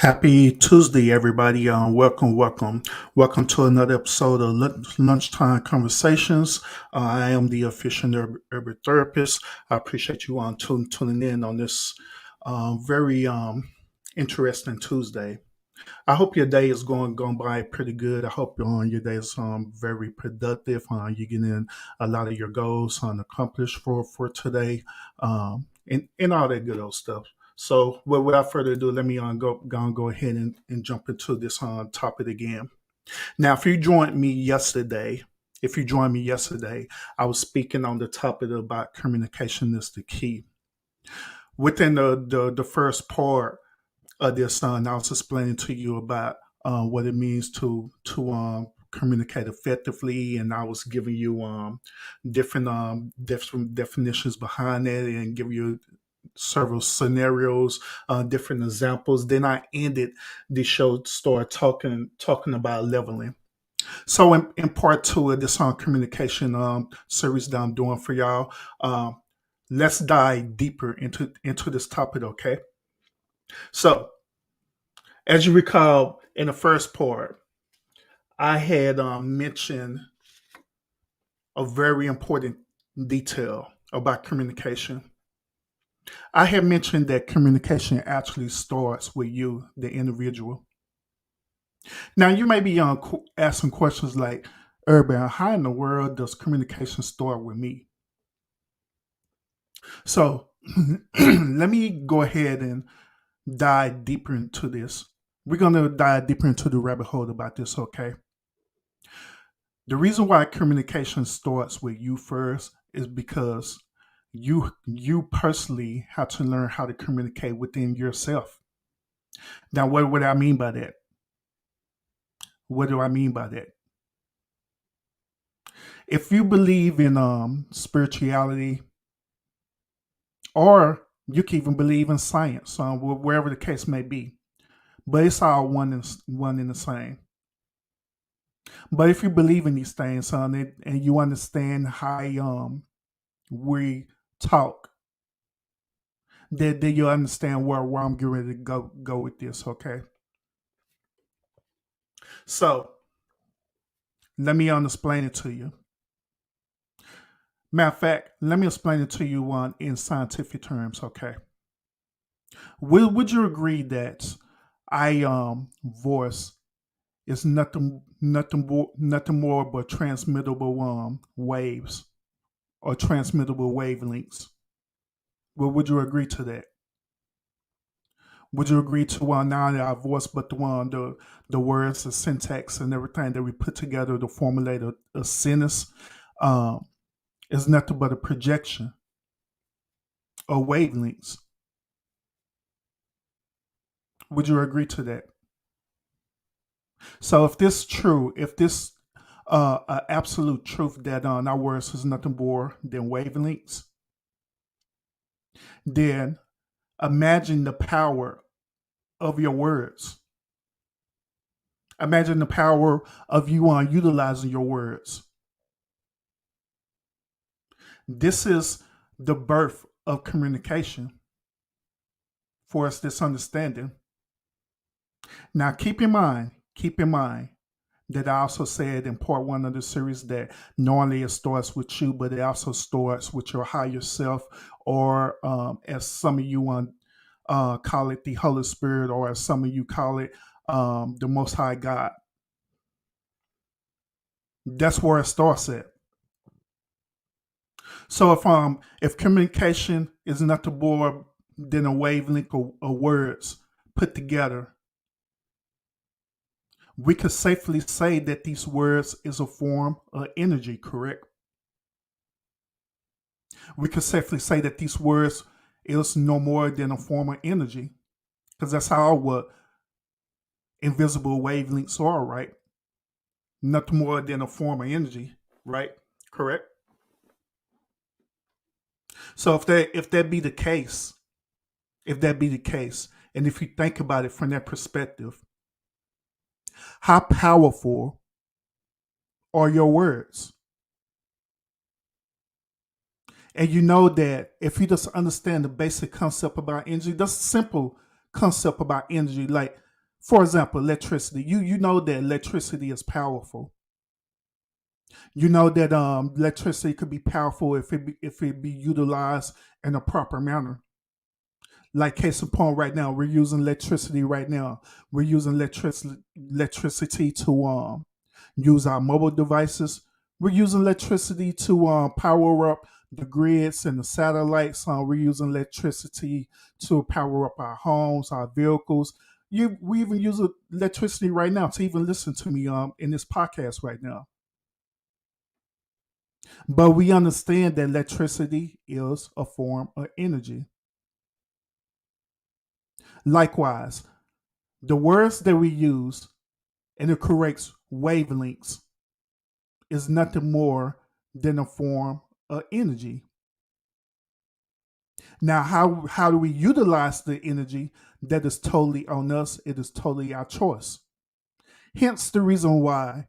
Happy Tuesday, everybody. Welcome to another episode of Lunchtime Conversations. I am the official urban therapist. I appreciate you on tuning in on this very interesting Tuesday. I hope your day is going by pretty good. I hope your day is very productive. You're getting a lot of your goals accomplished for today, and all that good old stuff. So, without further ado, let me go ahead and jump into this topic again. Now, if you joined me yesterday, I was speaking on the topic about communication is the key. Within the first part of this, I was explaining to you about what it means to communicate effectively, and I was giving you different definitions behind it, and give you several scenarios, different examples. Then I ended the show, start talking about leveling. So in part two of this communication series that I'm doing for y'all, let's dive deeper into this topic. Okay, so as you recall, in the first part, I had mentioned a very important detail about communication. I had mentioned that communication actually starts with you, the individual. Now, you may be asking questions like, Urban, how in the world does communication start with me? So, let me go ahead and dive deeper into this. We're going to dive deeper into the rabbit hole about this, okay? The reason why communication starts with you first is because you personally have to learn how to communicate within yourself. Now, what do I mean by that? What do I mean by that? If you believe in spirituality, or you can even believe in science, wherever the case may be, but it's all one and the same. But if you believe in these things, and you understand how we talk, then you understand where I'm getting ready to go with this. Okay, so let me explain it to you. Matter of fact, let me explain it to you in scientific terms. Okay, would you agree that I voice is nothing more but transmittable waves or transmittable wavelengths? Well, would you agree to that? Would you agree to not our voice, but the words, the syntax, and everything that we put together to formulate a sentence um, is nothing but a projection of wavelengths? Would you agree to that? So, if this true, if this absolute truth that our words is nothing more than wavelengths, then imagine the power of your words. Imagine the power of you on utilizing your words. This is the birth of communication for us, this understanding. Now, keep in mind that I also said in part one of the series that normally it starts with you, but it also starts with your higher self, or as some of you call it, the Holy Spirit, or as some of you call it, the Most High God. That's where it starts at. So if communication is nothing more than a wavelength of words put together, we could safely say that these words is a form of energy, correct? We could safely say that these words is no more than a form of energy, because that's how what invisible wavelengths are, right? Nothing more than a form of energy, right? Correct. So if that be the case, if that be the case, and if you think about it from that perspective, how powerful are your words? And you know that if you just understand the basic concept about energy, that's a simple concept about energy. Like For example, electricity. You know that electricity is powerful. You know that electricity could be powerful if it be utilized in a proper manner. Like case in point, right now we're using electricity. Right now we're using electricity to use our mobile devices. We're using electricity to power up the grids and the satellites. We're using electricity to power up our homes, our vehicles. We even use electricity right now to even listen to me in this podcast right now. But we understand that electricity is a form of energy. Likewise, the words that we use in the correct wavelengths is nothing more than a form of energy. Now, how do we utilize the energy? That is totally on us. It is totally our choice. Hence the reason why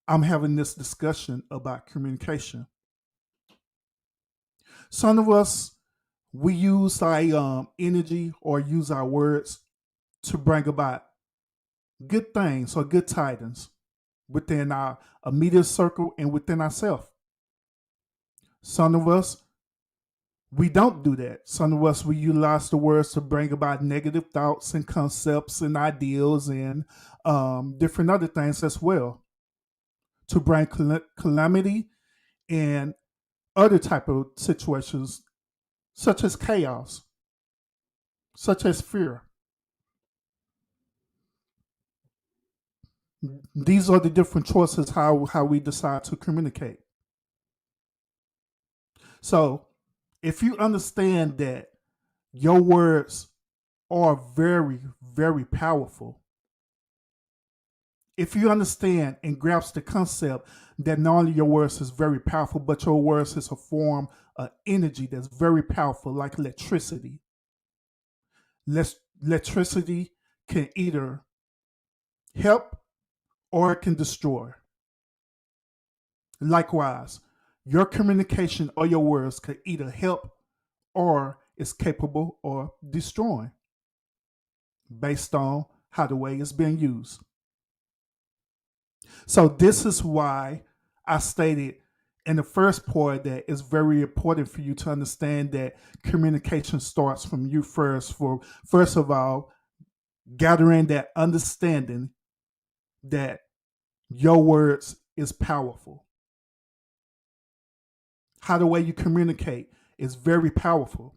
I'm having this discussion about communication. Some of us, we use our energy or use our words to bring about good things or good tidings within our immediate circle and within ourselves. Some of us, we don't do that. Some of us, we utilize the words to bring about negative thoughts and concepts and ideals and different other things as well to bring calamity and other type of situations such as chaos, such as fear. These are the different choices how we decide to communicate. So if you understand that your words are very, very powerful, if you understand and grasp the concept that not only your words is very powerful, but your words is a form of energy that's very powerful, like electricity. Electricity can either help or it can destroy. Likewise, your communication or your words could either help or is capable of destroying based on how the way it's being used. So this is why I stated in the first part that it's very important for you to understand that communication starts from you first. For first of all, gathering that understanding that your words is powerful. How the way you communicate is very powerful.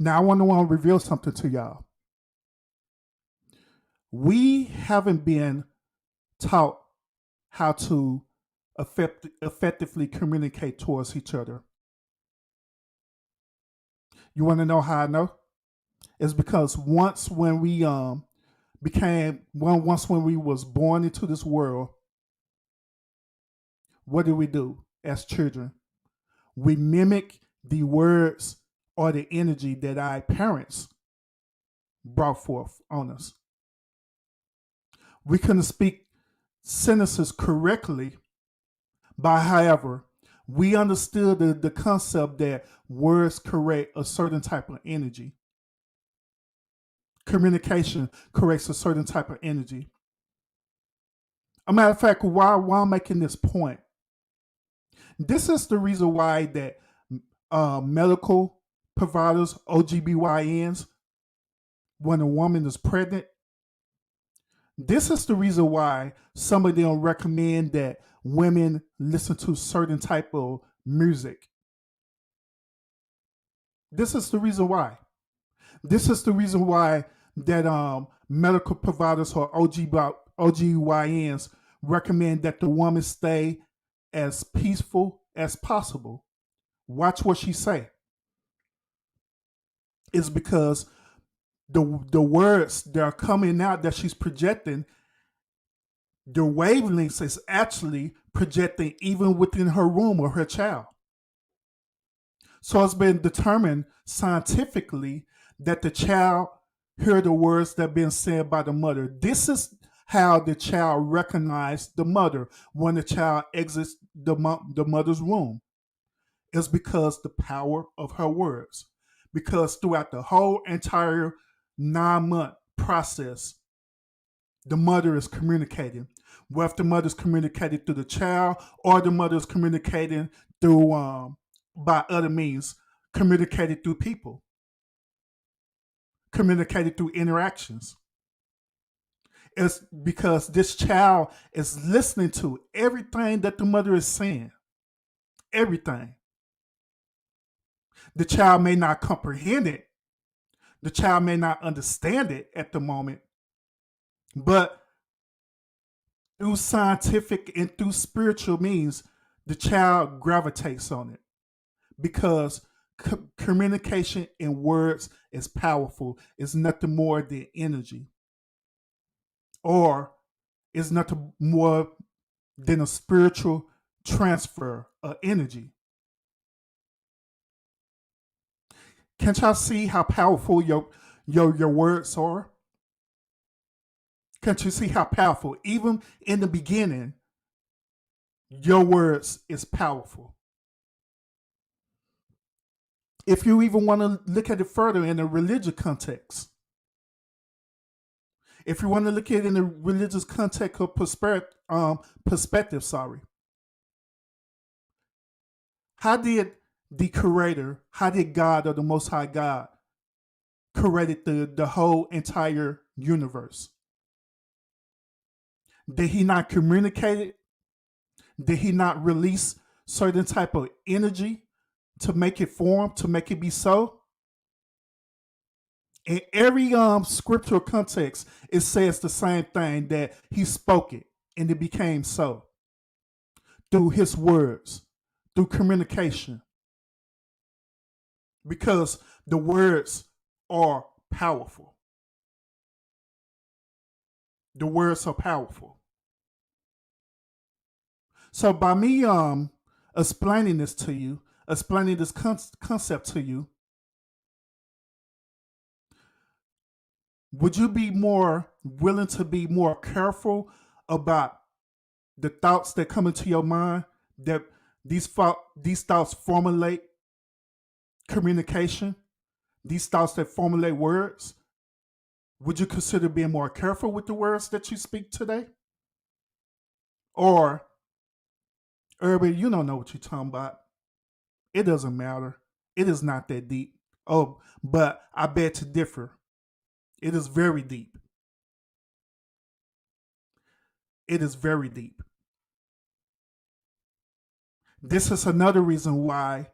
Now I want to reveal something to y'all. We haven't been taught how to effectively communicate towards each other. You want to know how I know? It's because once when we was born into this world, what do we do as children? We mimic the words or the energy that our parents brought forth on us. We couldn't speak sentences correctly, but however, we understood the concept that words create a certain type of energy. Communication creates a certain type of energy. A matter of fact, why I'm making this point, this is the reason why that medical providers, OGBYNs, when a woman is pregnant, this is the reason why some of them recommend that women listen to certain type of music. This is the reason why. This is the reason why that medical providers or OGYNs recommend that the woman stay as peaceful as possible. Watch what she say. It's because the words that are coming out that she's projecting, the wavelengths is actually projecting even within her room or her child. So it's been determined scientifically that the child hear the words that are being said by the mother. This is how the child recognizes the mother when the child exits the mother's womb. It's because the power of her words. Because throughout the whole entire 9-month process, the mother is communicating. Whether the mother is communicating through the child or the mother is communicating through by other means, communicated through people, communicated through interactions. It's because this child is listening to everything that the mother is saying. Everything. The child may not comprehend it. The child may not understand it at the moment, but through scientific and through spiritual means, the child gravitates on it because communication in words is powerful. It's nothing more than energy, or it's nothing more than a spiritual transfer of energy. Can't y'all see how powerful your words are? Can't you see how powerful? Even in the beginning, your words is powerful. If you even want to look at it further in a religious context, if you want to look at it in a religious context or perspective, sorry, how did the Creator, how did God or the Most High God created the whole entire universe? Did He not communicate it? Did He not release certain type of energy to make it form, to make it be so? In every scriptural context, it says the same thing, that He spoke it and it became so through His words, through communication, because the words are powerful. The words are powerful. So by me explaining this to you, explaining this concept to you, would you be more willing to be more careful about the thoughts that come into your mind, that these thoughts formulate communication, these thoughts that formulate words? Would you consider being more careful with the words that you speak today? Or, Irby, you don't know what you're talking about. It doesn't matter. It is not that deep. Oh, but I beg to differ. It is very deep. It is very deep. This is another reason why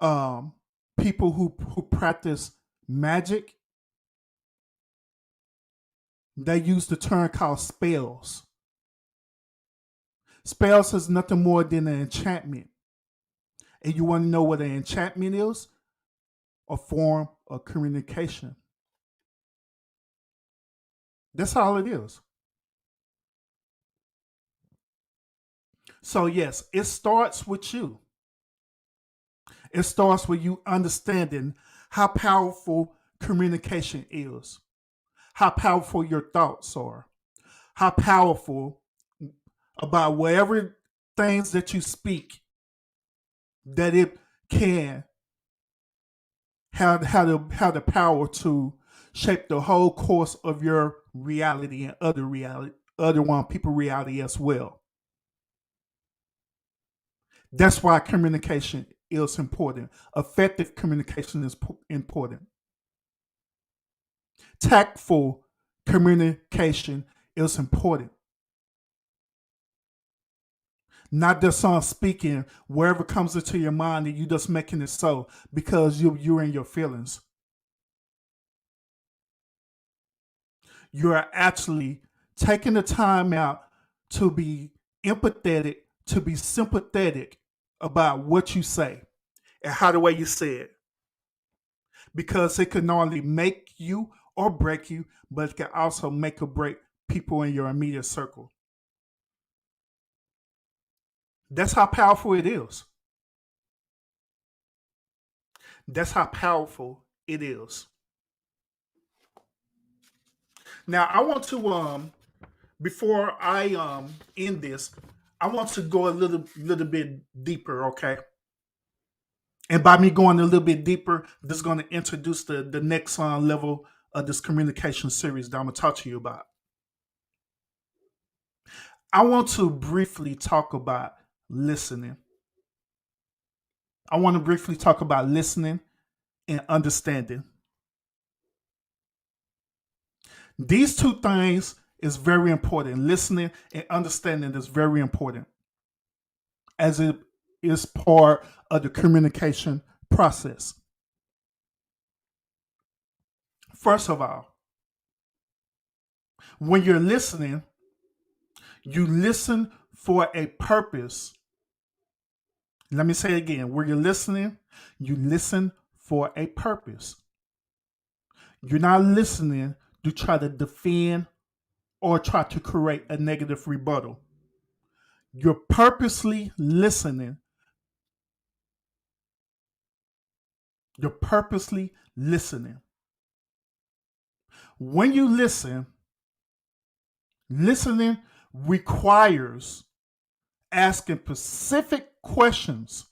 um, people who practice magic, they use the term called spells. Spells is nothing more than an enchantment. And you want to know what an enchantment is? A form of communication. That's all it is. So, yes, it starts with you. It starts with you understanding how powerful communication is, how powerful your thoughts are, how powerful about whatever things that you speak, that it can have the power to shape the whole course of your reality and other one people reality as well. That's why communication is important. Effective communication is important. Tactful communication is important. Not just on speaking wherever comes into your mind and you just making it so because you're in your feelings. You are actually taking the time out to be empathetic, to be sympathetic about what you say and how the way you say it. Because it can not only make you or break you, but it can also make or break people in your immediate circle. That's how powerful it is. That's how powerful it is. Now I want to before I end this, I want to go a little bit deeper, okay? And by me going a little bit deeper, this is going to introduce the next level of this communication series that I'm going to talk to you about. I want to briefly talk about listening. I want to briefly talk about listening and understanding. These two things is very important. Listening and understanding is very important as it is part of the communication process. First of all, when you're listening, you listen for a purpose. Let me say it again. When you're listening, you listen for a purpose. You're not listening to try to defend or try to create a negative rebuttal. You're purposely listening. You're purposely listening. When you listen, listening requires asking specific questions.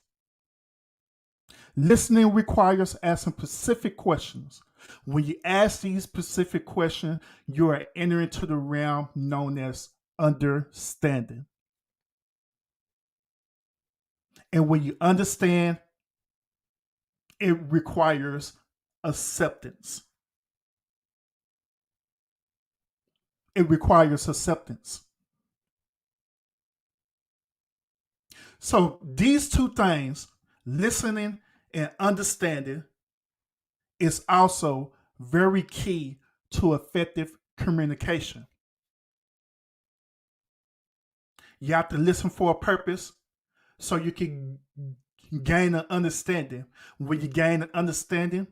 Listening requires asking specific questions. When you ask these specific questions, you are entering to the realm known as understanding. And when you understand, it requires acceptance. It requires acceptance. So these two things, listening and understanding, is also very key to effective communication. You have to listen for a purpose so you can gain an understanding. When you gain an understanding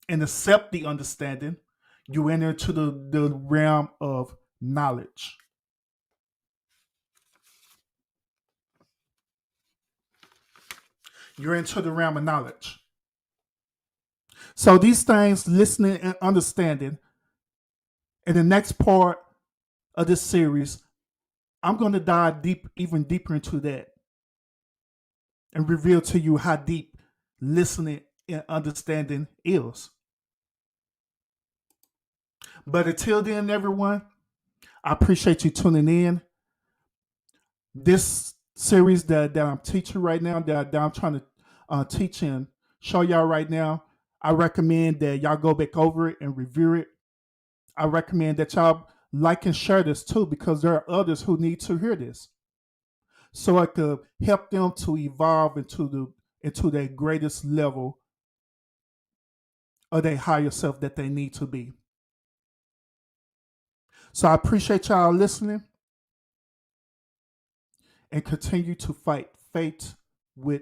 and accept the understanding, you enter into the realm of knowledge. You're into the realm of knowledge. So these things, listening and understanding, in the next part of this series, I'm going to dive deep, even deeper into that, and reveal to you how deep listening and understanding is. But until then, everyone, I appreciate you tuning in. This series that I'm teaching right now, that I'm trying to teach and show y'all right now, I recommend that y'all go back over it and review it. I recommend that y'all like and share this too, because there are others who need to hear this, so it could help them to evolve into their greatest level of their higher self that they need to be. So I appreciate y'all listening and continue to fight fate with